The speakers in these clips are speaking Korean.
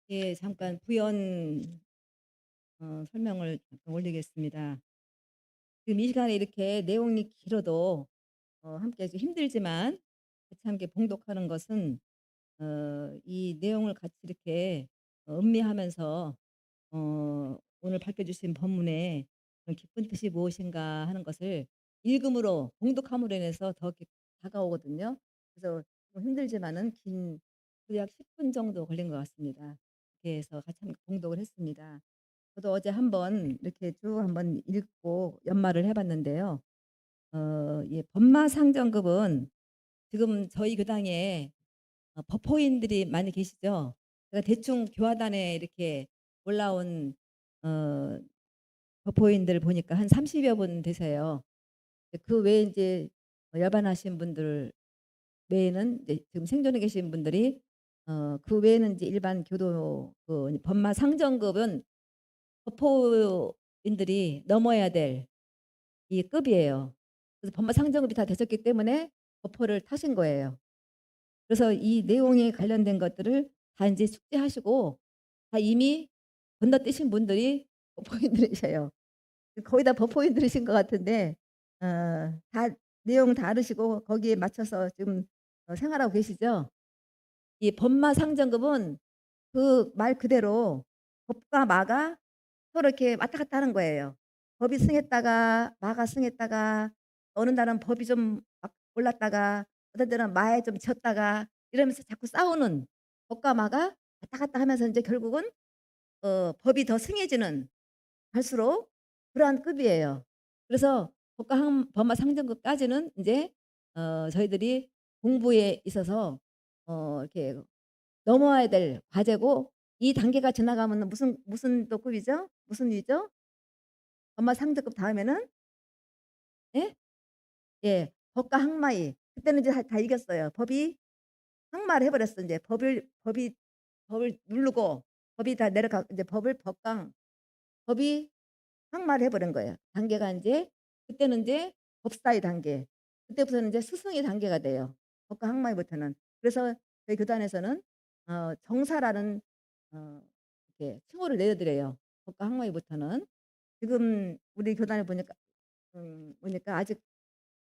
예, 잠깐 부연 설명을 잠깐 올리겠습니다. 지금 이 시간에 이렇게 내용이 길어도 함께 좀 힘들지만 같이 함께 봉독하는 것은 이 내용을 같이 이렇게 음미하면서 오늘 밝혀주신 본문의 그런 깊은 뜻이 무엇인가 하는 것을 읽음으로 봉독함으로 인해서 더 이렇게 다가오거든요. 그래서 좀 힘들지만은 긴 약 10분 정도 걸린 것 같습니다. 이렇게 해서 같이 함께 봉독을 했습니다. 저도 어제 한번 이렇게 쭉 한번 읽고 연말을 해 봤는데요. 예, 법마상정급은 지금 저희 교당에 법호인들이 많이 계시죠. 제가 대충 교화단에 이렇게 올라온 어 법호인들 보니까 한 30여 분 되세요. 그 외에 이제 열반하신 분들 외에는 이제 지금 생존해 계신 분들이 그 외에는 이제 일반 교도 법마상정급은 법호인들이 넘어야 될 이 급이에요. 그래서 법마상정급이 다 되셨기 때문에 법호를 타신 거예요. 그래서 이 내용에 관련된 것들을 다 인제 숙지하시고 다 이미 건너뛰신 분들이 법호인들이세요. 거의 다 법호인들이신 것 같은데 다 내용 다 알으시고 거기에 맞춰서 지금 생활하고 계시죠? 이 법마상정급은 그 말 그대로 법과 마가 서로 이렇게 왔다 갔다 하는 거예요. 법이 승했다가 마가 승했다가 어느 날은 법이 좀 막 올랐다가 어떤 때는 마에 좀 졌다가 이러면서 자꾸 싸우는 법과 마가 왔다 갔다 하면서 인제 결국은 법이 더 승해지는 갈수록 그러한 급이에요. 그래서 법과 상정급까지는 인제 저희들이 공부에 있어서 이렇게 넘어야 될 과제고 이 단계가 지나가면은 무슨 또 급이죠? 무슨 위죠? 법마 상등급 다음에는 예? 예. 법과 항마이. 그때는 이제 다 이겼어요. 법이 항마를 해 버렸어 인제. 법을 누르고 법이 다 내려가 인제 법이 항마를 해 버린 거예요. 단계가 인제 그때는 인제 법사위 단계. 그때부터는 인제 스승의 단계가 돼요. 법과 항마위부터는. 그래서 저희 교단에서는 정사라는 어 이렇게 칭호를 내려 드려요. 법과 항마위부터는. 지금 우리 교단에 보니까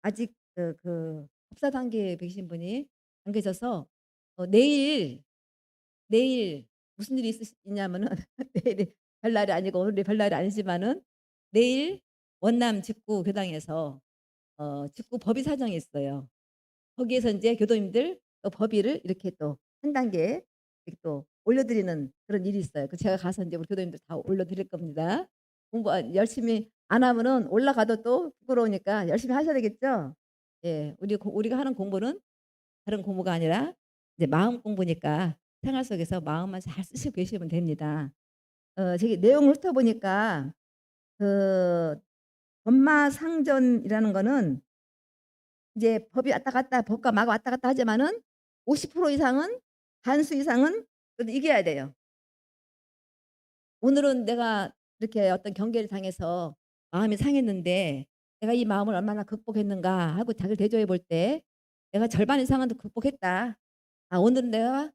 아직 법사 단계에 계신 분이 안 계셔서 내일 무슨 일이 있냐면은 내일이 별날이 아니고 오늘이 별날이 아니지만은 내일 원남 직구 교당에서 직구 법의 사정이 있어요. 거기에서 인제 교도님들 법의를 이렇게 또 한 단계 이렇게 또 올려드리는 그런 일이 있어요. 그 제가 가서 인제 우리 교도님들 다 올려드릴 겁니다. 공부 열심히 안 하면은 올라가도 또 부끄러우니까 열심히 하셔야 되겠죠? 예. 우리가 하는 공부는 다른 공부가 아니라 이제 마음 공부니까 생활 속에서 마음만 잘 쓰시고 계시면 됩니다. 저기 내용을 훑어보니까 그 법마상전이라는 거는 이제 법이 왔다 갔다 법과 마가 왔다 갔다 하지만은 50% 이상은 반수 이상은 그래도 이겨야 돼요. 오늘은 내가 이렇게 어떤 경계를 당해서 마음이 상했는데 '내가 이 마음을 얼마나 극복했는가.' 하고 자기를 대조해 볼 때 '내가 절반 이상은 극복했다. 아 오늘은 내가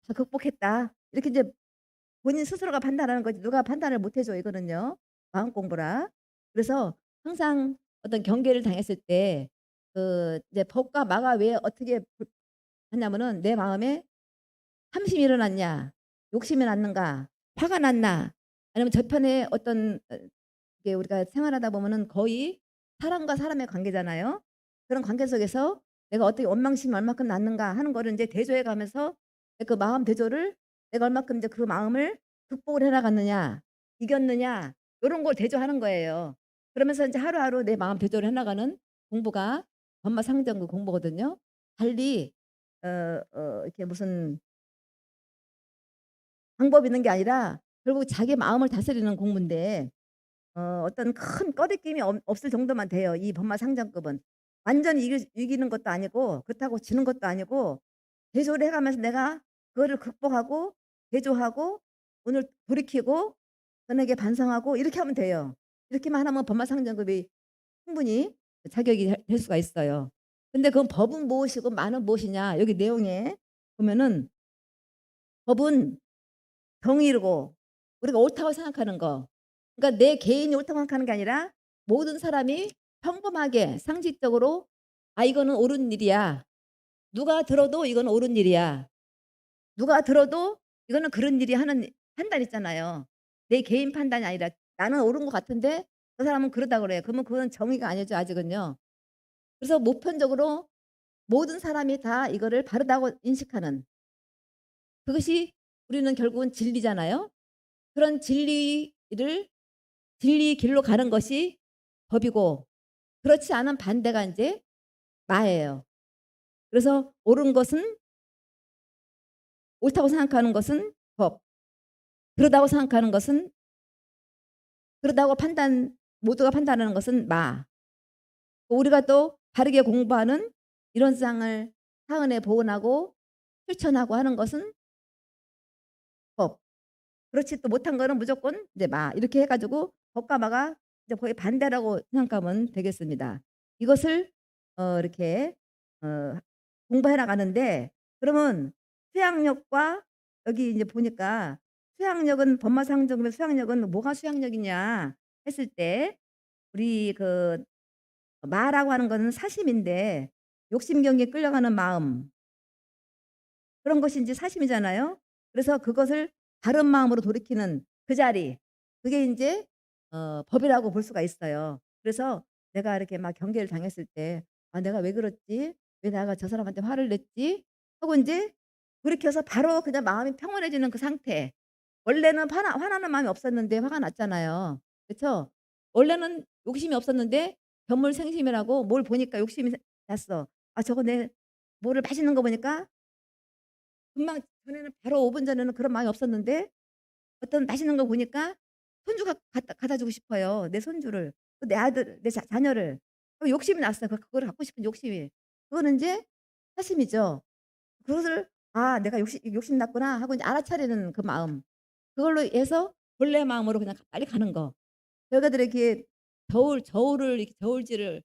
다 극복했다.' 이렇게 이제 본인 스스로가 판단하는 거지 누가 판단을 못 해 줘 이거는요. 마음 공부라. 그래서 항상 어떤 경계를 당했을 때 이제 법과 마가 왜 어떻게 하냐면은 내 마음에 탐심이 일어났냐, 욕심이 났는가, 화가 났나, 아니면 저편에 어떤 이게 우리가 생활하다 보면은 거의 사람과 사람의 관계잖아요. 그런 관계 속에서 내가 어떻게 원망심이 얼마큼 났는가 하는 거를 인제 대조해 가면서 그 마음 대조를 내가 얼마큼 이제 그 마음을 극복을 해 나갔느냐, 이겼느냐 요런 걸 대조하는 거예요. 그러면서 인제 하루하루 내 마음 대조를 해 나가는 공부가 법마상정그 공부거든요. 달리 이렇게 무슨 방법이 있는 게 아니라 결국 자기 마음을 다스리는 공부인데 어떤 큰 꺼리낌이 없을 정도만 돼요, 이 법마상정급은. 완전히 이기는 것도 아니고 그렇다고 지는 것도 아니고 대조를 해 가면서 내가 그거를 극복하고 대조하고 오늘 돌이키고 저녁에 반성하고 이렇게 하면 돼요. 이렇게만 하면 법마상정급이 충분히 자격이 될 수가 있어요. 근데 그 법은 무엇이고 마는 무엇이냐 여기 내용에 보면은 법은 정의고 우리가 옳다고 생각하는 거. 그러니까 내 개인이 옳다고 생각하는 게 아니라 모든 사람이 평범하게 상식적으로 '아 이거는 옳은 일이야.' 누가 들어도 '이건 옳은 일이야.' 누가 들어도 '이거는 그런 일이야.' 하는 판단 있잖아요. 내 개인 판단이 아니라 '나는 옳은 것 같은데 저 사람은 그러다 그래.' 그러면 그건 정의가 아니죠 아직은요. 그래서 보편적으로 모든 사람이 다 이거를 바르다고 인식하는 그것이 우리는 결국은 진리잖아요. 그런 진리의 길로 가는 것이 법이고 그렇지 않은 반대가 인제 마예요. 그래서 옳은 것은 옳다고 생각하는 것은 법, 그러다고 생각하는 것은 그러다고 모두가 판단하는 것은 마. 우리가 또 바르게 공부하는 이런 사안에 보완하고 실천하고 하는 것은 법. 그렇지 또 못한 거는 무조건 이제 마. 이렇게 해 가지고 법과 마가 이제 거의 반대라고 생각하면 되겠습니다. 이것을 이렇게 어 공부해 나가는데 그러면 수양력과 여기 이제 보니까 수양력은 법마상정의 수양력은 뭐가 수양력이냐 했을 때 우리 그 마라고 하는 거는 사심인데 욕심경기에 끌려가는 마음 그런 것이 인제 사심이잖아요. 그래서 그것을 바른 마음으로 돌이키는 그 자리 그게 인제 법이라고 볼 수가 있어요. 그래서 내가 이렇게 막 경계를 당했을 때 '아 내가 왜 그랬지? 왜 내가 저 사람한테 화를 냈지?' 하고 인제 돌이켜서 바로 그냥 마음이 평온해지는 그 상태. 원래는 화나는 마음이 없었는데 화가 났잖아요. 그쵸? 원래는 욕심이 없었는데 견물생심이라고 뭘 보니까 욕심이 났어. '아 저거 내 뭐를 맛있는 거 보니까 금방 전에는 바로 5분 전에는 그런 마음이 없었는데 어떤 맛있는 거 보니까 손주 갖다 주고 싶어요, 내 손주를. 또 내 아들 내 자녀를. 욕심이 났어요. 그거를 갖고 싶은 욕심이. 그거는 인제 사심이죠. 그것을 '아 내가 욕심 났구나.' 하고 인제 알아차리는 그 마음. 그걸로 해서 본래 마음으로 그냥 빨리 가는 거. 저희가들 이렇게 저울을 이렇게 저울질을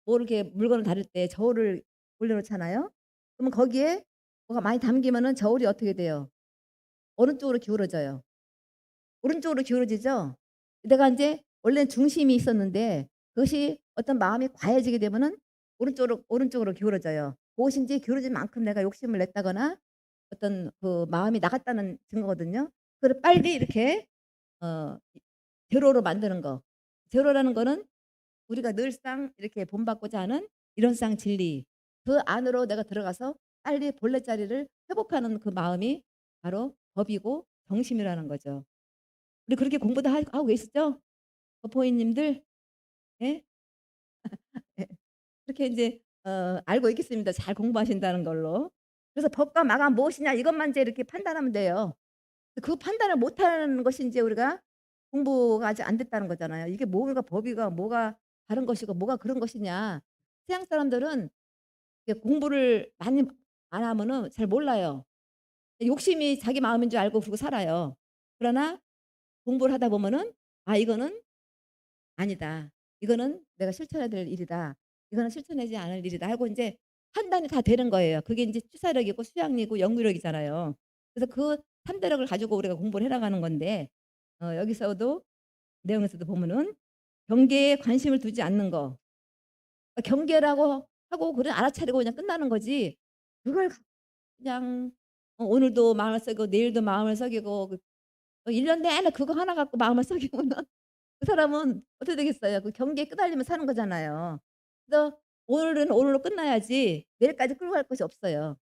뭐 이렇게 물건을 다룰 때 저울을 올려 놓잖아요. 그러면 거기에 뭐가 많이 담기면은 저울이 어떻게 돼요? 어느 쪽으로 기울어져요? 오른쪽으로 기울어지죠? 내가 인제 원래는 중심이 있었는데 그것이 어떤 마음이 과해지게 되면은 오른쪽으로 기울어져요. 그것이 인제 기울어진 만큼 내가 욕심을 냈다거나 어떤 그 마음이 나갔다는 증거거든요. 그거를 빨리 이렇게 어 제로로 만드는 거. 제로라는 거는 우리가 늘상 이렇게 본받고자 하는 이론상 진리 그 안으로 내가 들어가서 빨리 본래 자리를 회복하는 그 마음이 바로 법이고 정심이라는 거죠. 우리 그렇게 공부도 하고 계시죠? 법호인님들? 예? 예. 그렇게 인제 알고 있겠습니다, 잘 공부하신다는 걸로. 그래서 법과 마가 무엇이냐 이것만 이제 이렇게 판단하면 돼요. 그 판단을 못하는 것이 인제 우리가 공부가 아직 안 됐다는 거잖아요. 이게 뭐가 법이가 뭐가 다른 것이고 뭐가 그런 것이냐. 서양 사람들은 이게 공부를 많이 안 하면은 잘 몰라요. 욕심이 자기 마음인 줄 알고 그러고 살아요. 그러나 공부를 하다 보면은 '아 이거는 아니다. 이거는 내가 실천해야 될 일이다. 이거는 실천하지 않을 일이다.' 하고 인제 판단이 다 되는 거예요. 그게 인제 투사력이고 수양력이고 연구력이잖아요. 그래서 그 3 대력을 가지고 우리가 공부를 해 나가는 건데 여기서도 내용에서도 보면은 경계에 관심을 두지 않는 거. 경계라고 하고 그래 알아차리고 그냥 끝나는 거지 그걸 그냥 오늘도 마음을 썩이고 내일도 마음을 썩이고 1년 내내 그거 하나 갖고 마음을 썩이면은 그 사람은 어떻게 되겠어요? 그 경계에 끄달리면 사는 거잖아요. 그래서 오늘은 오늘로 끝나야지 내일까지 끌고 갈 것이 없어요.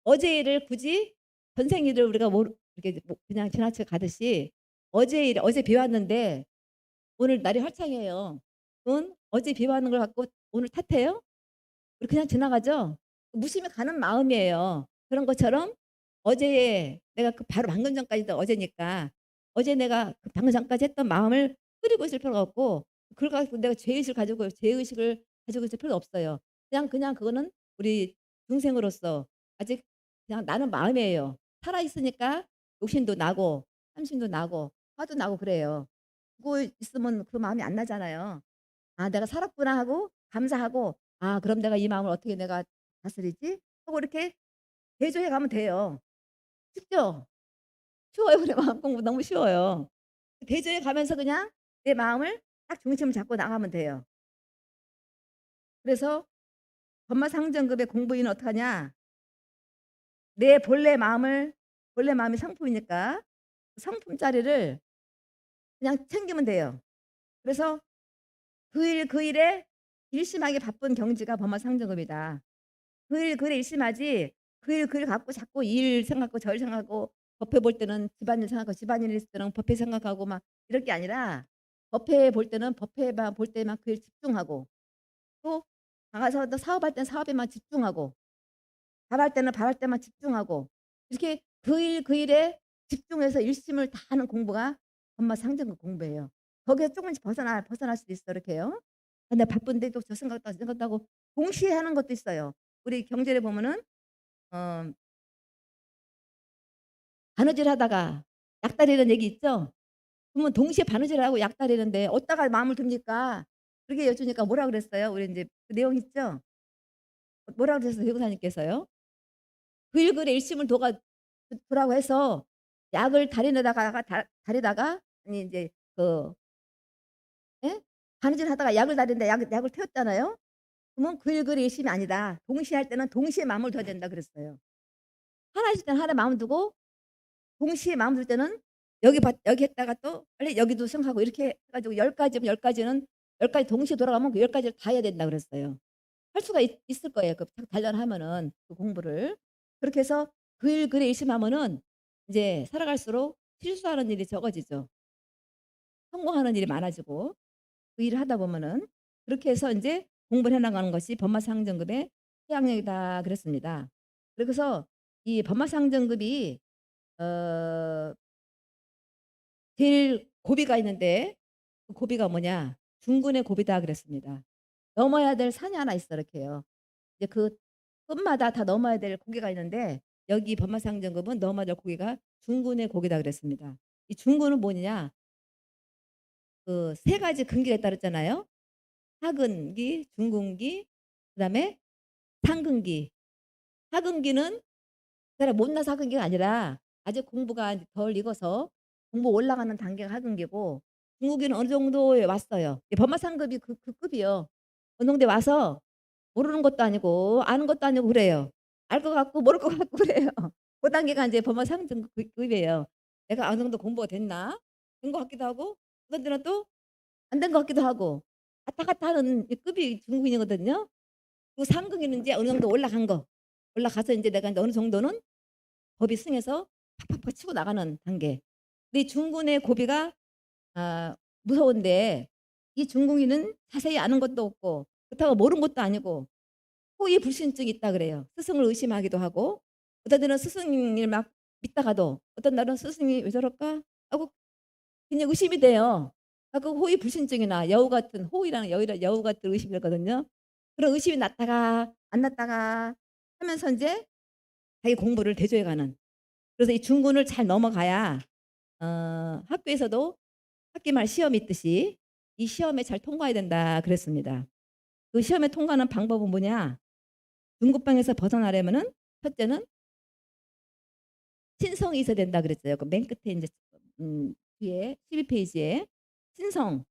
어제 일을 굳이 전생 일을 우리가 모르 이렇게 뭐 그냥 지나쳐 가듯이 어제 비 왔는데 오늘 날이 화창해요. 어제 비 왔는 걸 갖고 오늘 탓해요? 우리 그냥 지나가죠. 무심히 가는 마음이에요. 그런 것처럼 어제에 내가 그 바로 방금 전까지도 어제니까 어제 내가 그 방금 전까지 했던 마음을 흐리고 있을 필요가 없고 그걸 가지고 내가 죄의식을 가지고 있을 필요가 없어요. 그냥 그거는 우리 중생으로서 아직 그냥 나는 마음이에요. 살아 있으니까 욕심도 나고 탐심도 나고 화도 나고 그래요. 그거 있으면 그 마음이 안 나잖아요. '아 내가 살았구나.' 하고 감사하고 '아 그럼 내가 이 마음을 어떻게 내가 다스리지?' 하고 이렇게 대조해 가면 돼요. 쉽죠? 쉬워요. 우리 마음 공부 너무 쉬워요. 대조해 가면서 그냥 내 마음을 딱 중심을 잡고 나가면 돼요. 그래서 법마상정급의 공부인은 어떡하냐? 내 본래 마음이 상품이니까 상품 자리를 그냥 챙기면 돼요. 그래서 그 일에 일심하게 바쁜 경지가 법마상정급이다. 그 일에 일심하지 그 일 갖고 자꾸 이 일 생각하고 저 일 생각하고 법회 볼 때는 집안일 생각하고 집안일 있을 때는 법회 생각하고 막 이럴 게 아니라 법회 볼 때는 법회만 볼 때만 그 일 집중하고 또 나가서 또 사업할 때는 사업에만 집중하고 밥할 때는 밥할 때만 집중하고 이렇게 그 일에 집중해서 일심을 다하는 공부가 법마상정급 공부예요. 거기에서 조금씩 벗어날 수도 있어 이렇게요. '아 나 바쁜데 또 저 생각도 하고 저 생각도 하고.' 동시에 하는 것도 있어요. 우리 경제를 보면은 어 바느질하다가 약다리는 얘기 있죠? 그러면 동시에 바느질하고 약다리는데 어디다가 마음을 둡니까? 그렇게 여쭈니까 뭐라 그랬어요? 우리 인제 그 내용 있죠? 뭐라 그러셨어요 교사님께서요? 그 일 글에 일심을 두라고 해서 약을 다리다가 아니 인제 그 예? 바느질하다가 약을 다리는데 약을 태웠잖아요. 그러면 그 일 글에 일심이 아니다. 동시에 할 때는 동시에 마음을 둬야 된다 그랬어요. 하나 있을 때는 하나에 마음을 두고 동시에 마음 둘 때는 여기 했다가 또 빨리 여기도 생각하고 이렇게 해 가지고 10 가지면 10 가지는 10 가지 동시에 돌아가면 그 10 가지를 다 해야 된다 그랬어요. 할 수가 있을 거예요. 그 단련하면은 그 공부를. 그렇게 해서 그 일 글에 일심하면은 이제 살아갈수록 실수하는 일이 적어지죠. 성공하는 일이 많아지고 그 일을 하다 보면은 그렇게 해서 인제 공부를 해 나가는 것이 법마상정급의 해양력이다 그랬습니다. 그래서 이 법마상정급이 어 제일 고비가 있는데 그 고비가 뭐냐? 중군의 고비다 그랬습니다. 넘어야 될 산이 하나 있어 이렇게요. 이제 그 끝마다 다 넘어야 될 고개가 있는데 여기 법마상정급은 넘어야 될 고개가 중군의 고개다 그랬습니다. 이 중군은 뭐냐? 그 세 가지 근기가 있다 그랬잖아요. 하근기, 중근기, 그다음에 상근기. 하근기는 그냥 못나서 하근기가 아니라 아직 공부가 덜 익어서 공부 올라가는 단계가 하근기고 중국인은 어느 정도에 왔어요. 이 법마상급이 그 급이요. 어느 정도에 와서 모르는 것도 아니고 아는 것도 아니고 그래요. 알 것 같고 모를 것 같고 그래요. 그 단계가 인제 법마상등급 급이에요. 내가 어느 정도 공부가 됐나? 된 것 같기도 하고 어떤 때는 또 안 된 것 같기도 하고 왔다 갔다 하는 이 급이 중국인이거든요. 그 상급기는 인제 어느 정도 올라간 거. 올라가서 인제 내가 인제 어느 정도는 법이 승해서 팍팍팍 치고 나가는 단계. 근데 이 중군의 고비가 무서운데 이 중국인은 자세히 아는 것도 없고 그렇다고 모르는 것도 아니고 호의 불신증이 있다 그래요. 스승을 의심하기도 하고 어떤 때는 스승을 막 믿다가도 어떤 날은 '스승이 왜 저럴까?' 하고 그냥 의심이 돼요. 그 호의 불신증이나 여우 같은 호의랑 여우라 여우 같은 의심이 들거든요. 그런 의심이 났다가 안 났다가 하면서 인제 자기 공부를 대조해 가는 그래서 이 중군을 잘 넘어가야 학교에서도 학기말 시험 있듯이 이 시험에 잘 통과해야 된다 그랬습니다. 그 시험에 통과하는 방법은 뭐냐? 중국방에서 벗어나려면은 첫째는 신성이 있어야 된다 그랬어요. 그 맨 끝에 인제 뒤에 12 페이지에 신성.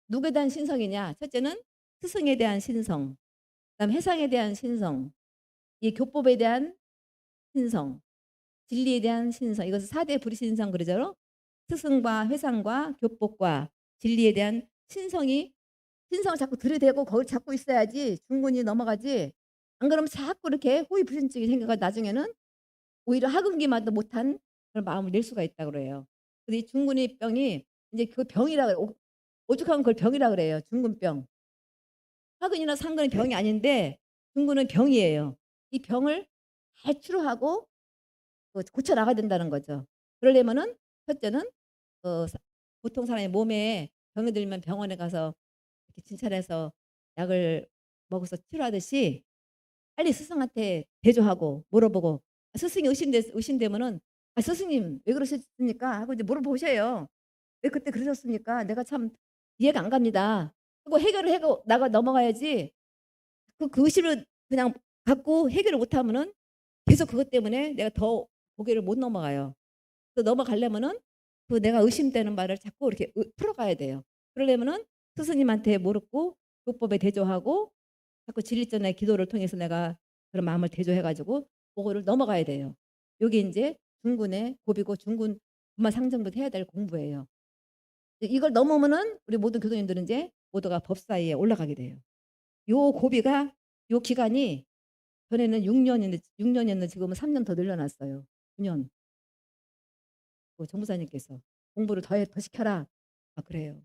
누구에 대한 신성이냐? 첫째는 스승에 대한 신성, 그다음에 해상에 대한 신성, 이 교법에 대한 신성, 진리에 대한 신성. 이것을 4대 불신성 그러죠. 스승과 회상과 교법과 진리에 대한 신성을 자꾸 들이대고 거기를 잡고 있어야지 중군이 넘어가지 안 그러면 자꾸 이렇게 호의 불신증이 생겨 가지고 나중에는 오히려 학은기만도 못한 그런 마음을 낼 수가 있다고 그래요. 근데 이 중군의 병이 인제 그 병이라 그래요. 오죽하면 그걸 병이라 그래요, 중군병. 학은이나 상근은 병이 아닌데 중군은 병이에요. 이 병을 잘 치료하고 고쳐 나가야 된다는 거죠. 그러려면은 첫째는 사 보통 사람이 몸에 병이 들면 병원에 가서 이렇게 진찰해서 약을 먹어서 치료하듯이 빨리 스승한테 대조하고 물어보고 스승이 의심되면은 "아 스승님 왜 그러셨습니까?" 하고 이제 물어보셔요. "왜 그때 그러셨습니까? 내가 참 이해가 안 갑니다." 하고 해결을 하고 넘어가야지 그 의심을 그냥 갖고 해결을 못 하면은 계속 그것 때문에 내가 더 고개를 못 넘어가요. 그 넘어가려면은 그 내가 의심되는 말을 자꾸 이렇게 풀어가야 돼요. 그러려면은 스승님한테 묻고 교법에 대조하고 자꾸 진리전의 기도를 통해서 내가 그런 마음을 대조해 가지고 그거를 넘어가야 돼요. 요게 인제 중군의 고비고 중군 분만 상정부터 해야 될 공부예요. 이걸 넘으면은 우리 모든 교도님들은 인제 모두가 법사위에 올라가게 돼요. 요 고비가 요 기간이 전에는 6 년이었는데 지금은 3년 더 늘려놨어요. 9 년. 그 정부사님께서 "공부를 더 시켜라." 막 그래요.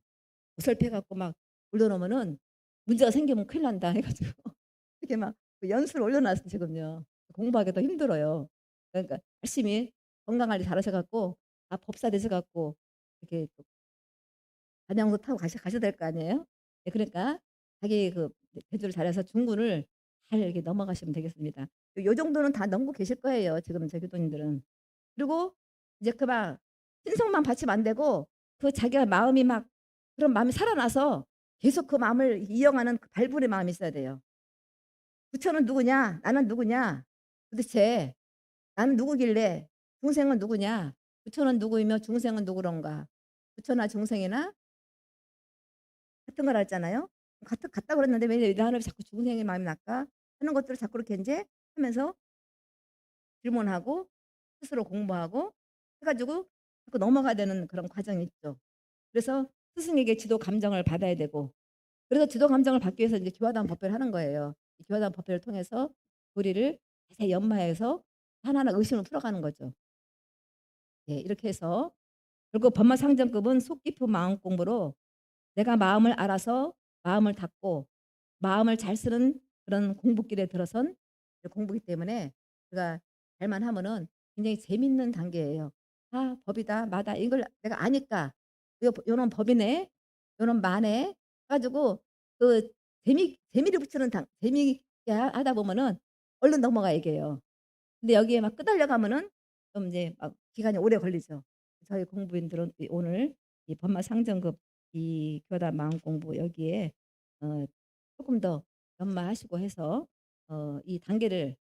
어설페 갖고 막 올려놓으면은 문제가 생기면 큰일 난다 해 가지고 이렇게 막 그 연수를 올려 놨어요 지금요. 공부하기가 더 힘들어요. 그러니까 열심히 건강 관리 잘하셔 갖고 법사 되셔 갖고 이렇게 또 단양도 타고 가셔야 될 거 아니에요? 예 그러니까 자기 그 대조를 잘해서 중군을 잘 이렇게 넘어가시면 되겠습니다. 요 정도는 다 넘고 계실 거예요 지금 저희 교도님들은. 그리고 이제 그 막 신성만 바치면 안 되고 그 자기가 마음이 막 그런 마음이 살아나서 계속 그 마음을 이어가는 그 발굴의 마음이 있어야 돼요. '부처는 누구냐? 나는 누구냐? 도대체 나는 누구길래 중생은 누구냐? 부처는 누구이며 중생은 누구런가? 부처나 중생이나 같은 거라 했잖아요. 같다고 그랬는데 왜 나는 자꾸 중생의 마음이 날까?' 하는 것들을 자꾸 이렇게 인제 하면서 질문하고 스스로 공부하고 해 가지고 자꾸 넘어가야 되는 그런 과정이 있죠. 그래서 스승에게 지도 감정을 받아야 되고 그래서 지도 감정을 받기 위해서 이제 교화단 법회를 하는 거예요. 이 교화단 법회를 통해서 우리를 자세히 연마해서 하나하나 의심을 풀어가는 거죠. 예 이렇게 해서 결국 법마상정급은 속 깊은 마음 공부로 내가 마음을 알아서 마음을 닫고 마음을 잘 쓰는 그런 공부길에 들어선 공부이기 때문에 제가 잘만 하면은 굉장히 재밌는 단계예요. '아 법이다. 마다. 이걸 내가 아니까 요런 법이네. 요런 마네.' 해 가지고 그 재미를 붙이는 재미있게 하다 보면은 얼른 넘어가 이게요. 근데 여기에 막 끄달려 가면은 좀 이제 막 기간이 오래 걸리죠. 저희 공부인들은 오늘 이 법마상정급 이 교단 마음공부 여기에 쪼끔 더 연마하시고 해서 이 단계를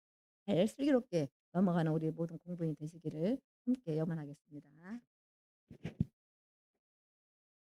잘 슬기롭게 넘어가는 우리 모든 공부인이 되시기를 함께 염원하겠습니다.